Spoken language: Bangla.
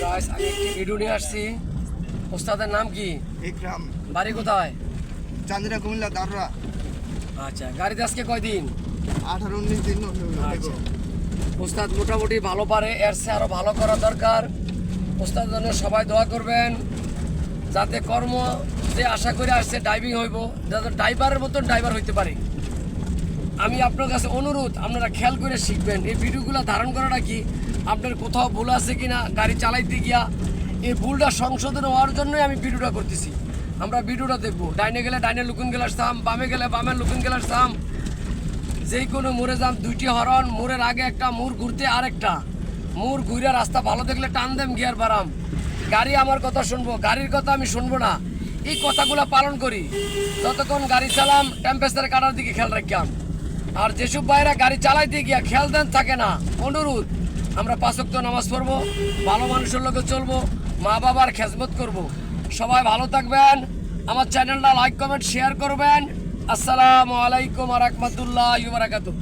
গাইস আমি একটি ভিডিও নিয়ে আসছি। ওস্তাদের নাম কি? ইকরাম। বাড়ি কোথায়? চান্দিনা, কুমিল্লা, দাররা। আচ্ছা, গাড়িতে আজকে কয়দিন? 18-19 দিন হলো। আচ্ছা, ওস্তাদ মোটামুটি ভালো পারে, এর চেয়ে আরো ভালো করা দরকার। ওস্তাদের জন্য সবাই দোয়া করবেন, যাতে কর্ম যে আশা করে আসছে ড্রাইভিং হইব, যাতে ড্রাইভারের মতন ড্রাইভার হইতে পারে। আমি আপনার কাছে অনুরোধ, আপনারা খেয়াল করে শিখবেন। এই ভিডিওগুলো ধারণ করাটা কি আপনার কোথাও ভুল আছে কিনা গাড়ি চালাইতে গিয়া, এই ভুলটা সংশোধন হওয়ার জন্যই আমি ভিডিওটা করতেছি। আমরা ভিডিওটা দেখবো, ডাইনে গেলে ডাইনে লুকিং গ্লাস থাম, বামে গেলে বামে লুকিং গ্লাস থাম, যে কোনো মোড়ে যাম দুইটি হরন, মোড়ের আগে একটা, মোড় ঘুরতে আরেকটা, মোড় ঘুরে রাস্তা ভালো দেখলে টান দেম, গিয়ার বাড়াম। গাড়ি আমার কথা শুনবো, গাড়ির কথা আমি শুনবো না। এই কথাগুলো পালন করি। যতক্ষণ গাড়ি চালাম টেম্পারেচার কাটার দিকে খেয়াল রাখলাম। আর যেসব ভাইরা গাড়ি চালাইতে গিয়া খেয়াল দেন থাকে না, অনুরোধ, আমরা 5 ওয়াক্ত নামাজ পড়বো, ভালো মানুষের লোকে চলবো, মা বাবার খেজমত করব। সবাই ভালো থাকবেন, আমার চ্যানেলটা লাইক কমেন্ট শেয়ার করবেন। আসসালামু আলাইকুম ওয়া রাহমাতুল্লাহি ওয়া বারাকাতুহু।